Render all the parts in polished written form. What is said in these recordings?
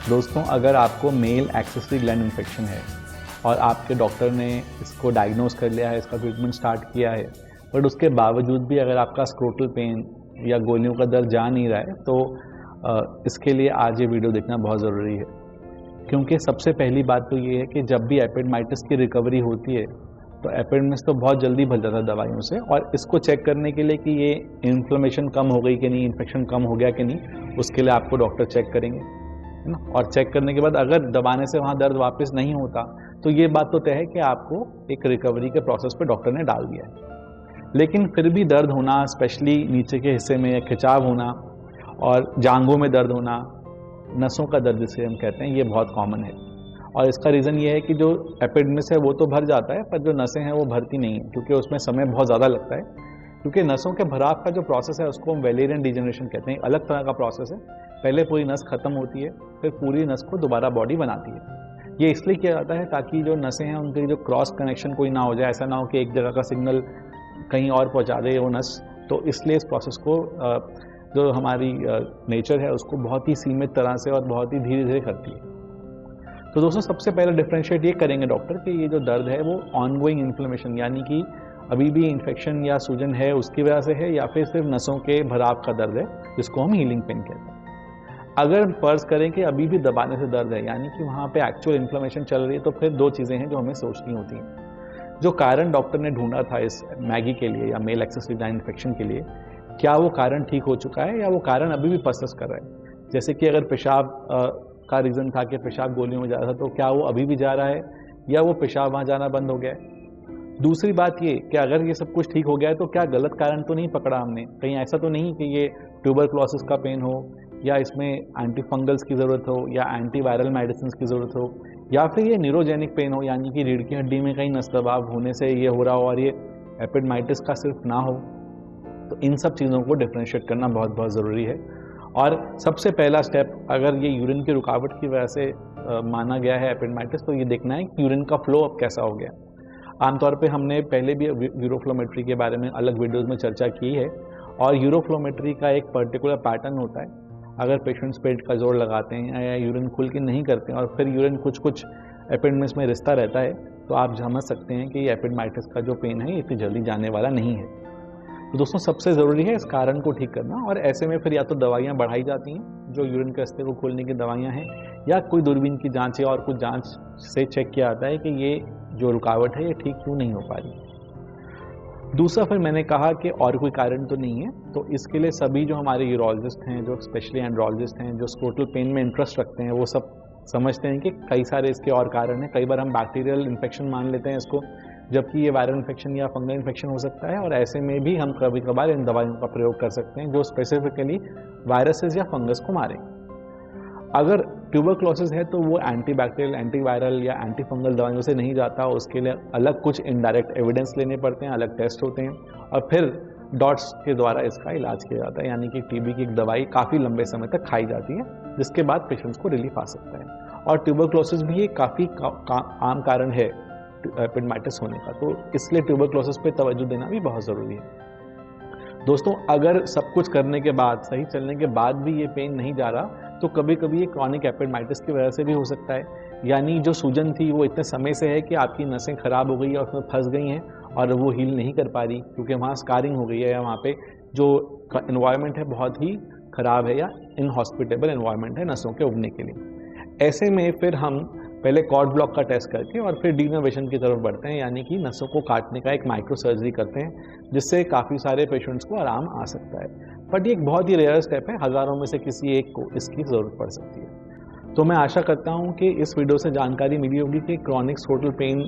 दोस्तों, अगर आपको मेल एक्सेसरी ग्लैंड इन्फेक्शन है और आपके डॉक्टर ने इसको डायग्नोज कर लिया है, इसका ट्रीटमेंट स्टार्ट किया है, बट उसके बावजूद भी अगर आपका स्क्रोटल पेन या गोलियों का दर्द जा नहीं रहा है, तो इसके लिए आज ये वीडियो देखना बहुत ज़रूरी है। क्योंकि सबसे पहली बात तो ये है कि जब भी एपिडेमाइटिस की रिकवरी होती है तो एपिडेमिस तो बहुत जल्दी भर जाता है दवाइयों से, और इसको चेक करने के लिए कि ये इन्फ्लेमेशन कम हो गई कि नहीं, इन्फेक्शन कम हो गया कि नहीं, उसके लिए आपको डॉक्टर चेक करेंगे, है ना। और चेक करने के बाद अगर दबाने से वहाँ दर्द वापस नहीं होता तो ये बात तो तय है कि आपको एक रिकवरी के प्रोसेस पे डॉक्टर ने डाल दिया है। लेकिन फिर भी दर्द होना, स्पेशली नीचे के हिस्से में खिंचाव होना और जांघों में दर्द होना, नसों का दर्द जिसे हम कहते हैं, ये बहुत कॉमन है। और इसका रीज़न ये है कि जो एपिडेमिस है वो तो भर जाता है, पर जो नसें हैं वो भरती नहीं है, क्योंकि उसमें समय बहुत ज़्यादा लगता है। क्योंकि नसों के भराव का जो प्रोसेस है उसको हम वेलेरियन डिजेनरेशन कहते हैं, अलग तरह का प्रोसेस है। पहले पूरी नस खत्म होती है, फिर पूरी नस को दोबारा बॉडी बनाती है। ये इसलिए किया जाता है ताकि जो नसें हैं उनके जो क्रॉस कनेक्शन कोई ना हो जाए, ऐसा ना हो कि एक जगह का सिग्नल कहीं और पहुंचा दे वो नस। तो इसलिए इस प्रोसेस को जो हमारी नेचर है उसको बहुत ही सीमित तरह से और बहुत ही धीरे धीरे करती है। तो दोस्तों, सबसे पहले डिफ्रेंशिएट ये करेंगे डॉक्टर कि ये जो दर्द है वो ऑनगोइंग इन्फ्लेमेशन यानी कि अभी भी इन्फेक्शन या सूजन है उसकी वजह से है, या फिर सिर्फ नसों के भराव का दर्द है जिसको हम हीलिंग पेन कहते हैं। अगर फर्ज करें कि अभी भी दबाने से दर्द है यानी कि वहाँ पे एक्चुअल इन्फ्लेमेशन चल रही है, तो फिर दो चीज़ें हैं जो हमें सोचनी होती हैं। जो कारण डॉक्टर ने ढूंढा था इस मैगी के लिए या मेल एक्सेसरी ग्लैंड इन्फेक्शन के लिए, क्या वो कारण ठीक हो चुका है या वो कारण अभी भी परसिस्ट कर रहा है। जैसे कि अगर पेशाब का रीज़न था कि पेशाब गोलियों में जा रहा था, तो क्या वो अभी भी जा रहा है या वो पेशाब वहाँ जाना बंद हो गया है। दूसरी बात ये कि अगर ये सब कुछ ठीक हो गया है तो क्या गलत कारण तो नहीं पकड़ा हमने, कहीं ऐसा तो नहीं कि ये ट्यूबरक्लोसिस का पेन हो या इसमें एंटी फंगल्स की ज़रूरत हो या एंटीवायरल मेडिसिन की ज़रूरत हो, या फिर ये न्यूरोजेनिक पेन हो यानी कि रीढ़ की हड्डी में कहीं नस दबाव होने से ये हो रहा हो और ये एपिडेमाइटिस का सिर्फ ना हो। तो इन सब चीज़ों को डिफ्रेंशिएट करना बहुत बहुत ज़रूरी है। और सबसे पहला स्टेप, अगर ये यूरिन की रुकावट की वजह से माना गया है एपिडेमाइटिस, तो ये देखना है कि यूरिन का फ्लो अब कैसा हो गया। आमतौर पे हमने पहले भी यूरोफ्लोमेट्री के बारे में अलग वीडियोस में चर्चा की है, और यूरोफ्लोमेट्री का एक पर्टिकुलर पैटर्न होता है। अगर पेशेंट्स पेट का जोर लगाते हैं या यूरिन खुल के नहीं करते हैं और फिर यूरिन कुछ कुछ एपिडेमिस में रिश्ता रहता है, तो आप समझ सकते हैं कि ये एपिडेमाइटिस का जो पेन है इतनी जल्दी जाने वाला नहीं है। तो दोस्तों, सबसे ज़रूरी है इस कारण को ठीक करना, और ऐसे में फिर या तो दवाइयाँ बढ़ाई जाती हैं जो यूरिन के रास्ते को खोलने की दवाइयाँ हैं, या कोई दूरबीन की जांच या और कुछ जांच से चेक किया जाता है कि ये जो रुकावट है ये ठीक क्यों नहीं हो पा रही। दूसरा, फिर मैंने कहा कि और कोई कारण तो नहीं है, तो इसके लिए सभी जो हमारे यूरोलॉजिस्ट हैं, जो स्पेशली एंड्रोलॉजिस्ट हैं, जो स्क्रोटल पेन में इंटरेस्ट रखते हैं, वो सब समझते हैं कि कई सारे इसके और कारण हैं। कई बार हम बैक्टीरियल इन्फेक्शन मान लेते हैं इसको, जबकि ये वायरल इन्फेक्शन या फंगल इन्फेक्शन हो सकता है, और ऐसे में भी हम कभी कभार इन दवाइयों का प्रयोग कर सकते हैं जो स्पेसिफिकली वायरसेस या फंगस को मारें। अगर ट्यूबरक्लोसिस है तो वो एंटीबैक्टीरियल, एंटीवायरल या एंटी फंगल दवाइयों से नहीं जाता, उसके लिए अलग कुछ इनडायरेक्ट एविडेंस लेने पड़ते हैं, अलग टेस्ट होते हैं, और फिर डॉट्स के द्वारा इसका इलाज किया जाता है। यानी कि टीबी की एक दवाई काफ़ी लंबे समय तक खाई जाती है, जिसके बाद पेशेंट्स को रिलीफ आ सकता है। और ट्यूबरक्लोसिस भी एक काफ़ी आम कारण है एपिडेमाइटिस होने का, तो इसलिए ट्यूबरक्लोसिस पे तवज्जो देना भी बहुत ज़रूरी है। दोस्तों, अगर सब कुछ करने के बाद, सही चलने के बाद भी ये पेन नहीं जा रहा, तो कभी कभी ये क्रॉनिक एपिडेमाइटिस की वजह से भी हो सकता है। यानी जो सूजन थी वो इतने समय से है कि आपकी नसें खराब हो गई और उसमें फंस गई हैं और वो हील नहीं कर पा रही, क्योंकि वहाँ स्कारिंग हो गई है या वहाँ पे जो इन्वायरमेंट है बहुत ही ख़राब है या इनहॉस्पिटेबल इन्वायरमेंट है नसों के उगने के लिए। ऐसे में फिर हम पहले कॉर्ड ब्लॉक का टेस्ट करके और फिर डीनर्वेशन की तरफ बढ़ते हैं, यानी कि नसों को काटने का एक माइक्रो सर्जरी करते हैं, जिससे काफ़ी सारे पेशेंट्स को आराम आ सकता है। बट ये एक बहुत ही रेयर स्टेप है, हज़ारों में से किसी एक को इसकी ज़रूरत पड़ सकती है। तो मैं आशा करता हूँ कि इस वीडियो से जानकारी मिली होगी कि क्रॉनिक स्क्रोटल पेन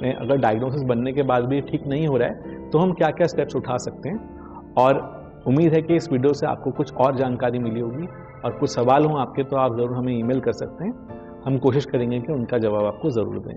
में अगर डायग्नोसिस बनने के बाद भी ठीक नहीं हो रहा है तो हम क्या क्या स्टेप्स उठा सकते हैं। और उम्मीद है कि इस वीडियो से आपको कुछ और जानकारी मिली होगी, और कुछ सवाल हों आपके तो आप ज़रूर हमें ईमेल कर सकते हैं। हम कोशिश करेंगे कि उनका जवाब आपको ज़रूर दें।